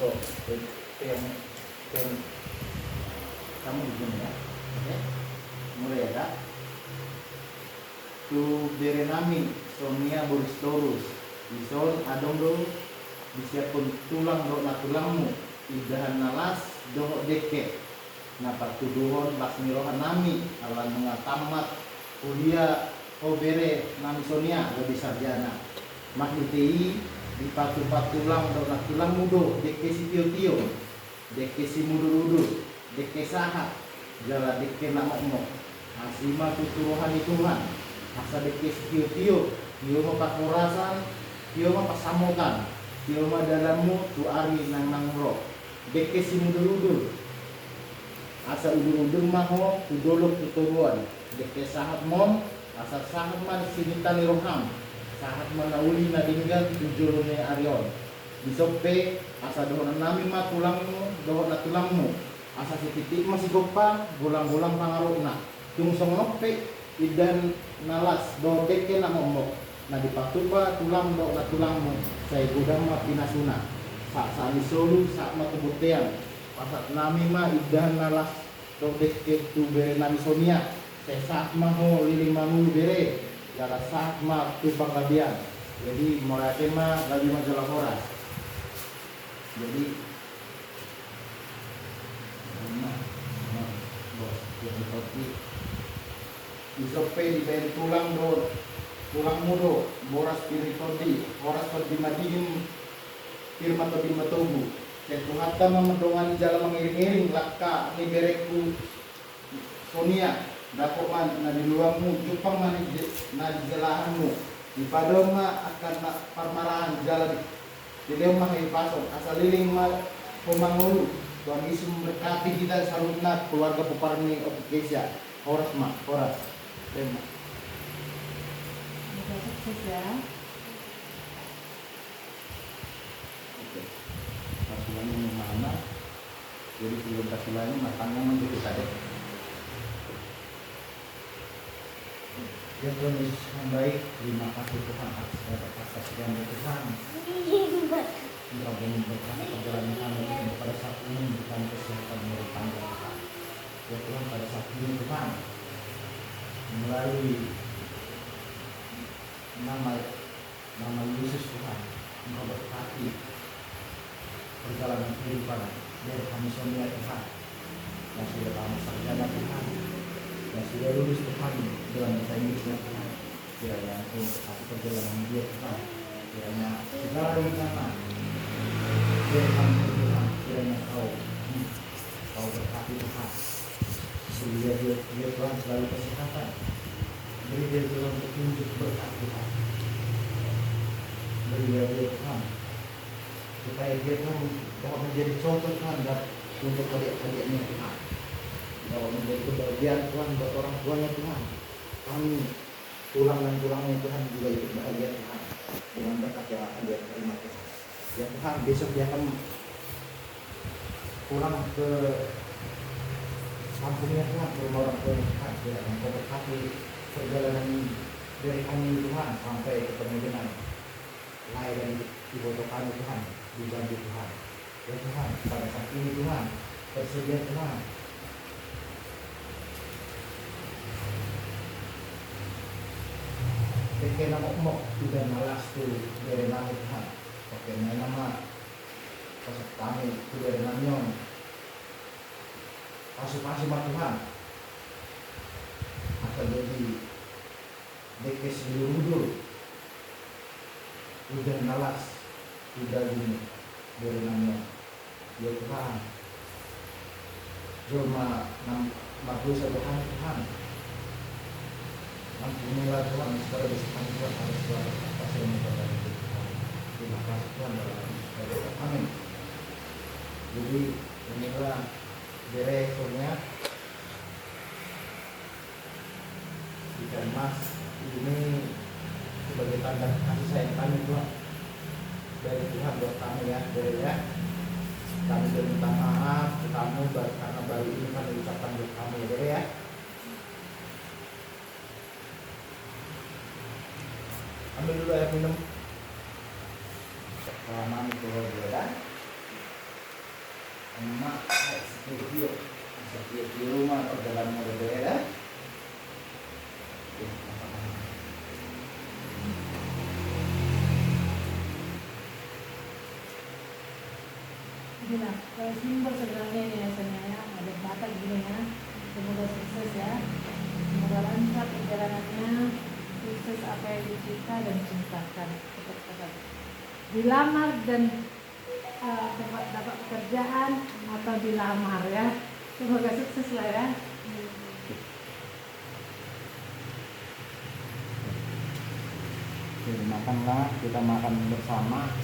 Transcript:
untuk yang kamu di sini ya. Oke. Mulai ya, Kak. Tu berenami Sonia Boristorus. Ison adong do disiapun tulang do na tulangmu. Idahan nalas do deke. Napa tuduhon basmirohan nami alan mengatamat kuliah obere nami Sonia lebih sarjana. Maknitei di patu-patulang do na tulang mudo deke si tio-tio. Deke si mudu-udu. Deke sahat jala deke na mo. Asima tuturuhan Tuhan. Asa deke si tio-tio. Tio mapakurasan. Tio mapasamokan. Tio dalammu tu ari nang nangro. Deke si mudu-udu. Asa udur-udur maho udolok tuturuan. Deke sahat mom. Asa sahat man sinitani roham. Sahat manauli na dinggal tujulune arion. Disope asa dohon nami ma tulangmu, dohon na tulangmu. Asa sititik masih gopa, gulang-gulang pangaruna. Tung songope idan nalas do deke na momok. Na dipatupa tulang do na tulangmu. Saya gudang ma pinasuna. Sa isolu sa matubutean. Pasat nami ma idan nalas do deke tu bere nami Sonia. Saya saat maho liling manulu bere. Jara saat ma tu panggabian. Jadi mulai tema gabi majalah horas. Jadi isope di bayan tulang do tulang mudo boras piritodi horas perdimadim firma todi matobu ketuhata memedongan jalan mengiring-iring lakka ni bereku Sonia dapok man na di luangmu jupang man na di jelahanmu di padoma akan parmarahan jalan jadi mah pasok asal liling mah pemangulu Tuhan Yesus memberkati kita salutna keluarga Puparni Okesia horas mah horas tema oke kasulannya mana jadi sebelum kasulannya matangnya menjadi tadi ya Tuhan Yesus yang baik terima kasih Tuhan atas yang Tuhan Engkau memberkati perjalanan kami pada saat ini memberikan kesehatan yang panjang Tuhan. Ya Tuhan pada saat ini Tuhan melalui nama Yesus Tuhan Engkau berkati perjalanan kehidupan dari kami Sonia Tuhan yang sudah kami sarjana Tuhan yang sudah lulus Tuhan dalam bahasa Inggrisnya Tuhan kiranya Engkau berkati perjalanan dia Tuhan kiranya segala rencana biar kami Tuhan kiranya kau berkati Tuhan beri dia Tuhan selalu kesehatan beri dia Tuhan petunjuk berkat Tuhan beri dia Tuhan supaya dia Tuhan dapat menjadi contoh Tuhan untuk adik-adiknya Tuhan dapat menjadi kebahagiaan Tuhan buat orang tuanya Tuhan kami tulang dan tulangnya Tuhan juga ikut bahagia Tuhan dengan berkat yang akan dia terima Tuhan ya Tuhan besok dia akan pulang ke kampungnya Tuhan ke rumah orang tua Tuhan ya Engkau berkati perjalanan dari kami Tuhan sampai ke permukiman lahir dan ibu kami Tuhan di janji Tuhan ya Tuhan pada saat ini Tuhan bersedia Tuhan Kekena mok tidak malas tu dari nama Tuhan. Oke, nama pasal kami tu dari namanya. Pasukan Tuhan. Akan jadi dekes dulu. Udah malas, udah gini dari namanya. Ya Tuhan. Cuma maklum Tuhan. Ampunilah Tuhan segala dosa Tuhan harus Tuhan atas yang kepada Tuhan. Terima kasih Tuhan dalam Yesus. Amin. Jadi inilah direkturnya ikan mas ini sebagai tanda kasih sayang kami Tuhan dari Tuhan buat kami ya, dari ya. Kami minta maaf ke kamu karena baru ini kan diucapkan buat kami ya. Ambil dulu air minum. Kelamaan itu berbeda. emak studio bisa di rumah atau dalam mobil ya. Inilah simbol sebenarnya ini biasanya ya, ada batak gini ya. Semoga sukses ya, semoga lancar perjalanannya, sukses apa yang dicipta dan cintakan. Cepat-cepat dilamar dan dapat pekerjaan atau dilamar ya, semoga sukses lah ya. Jadi makanlah, kita makan bersama.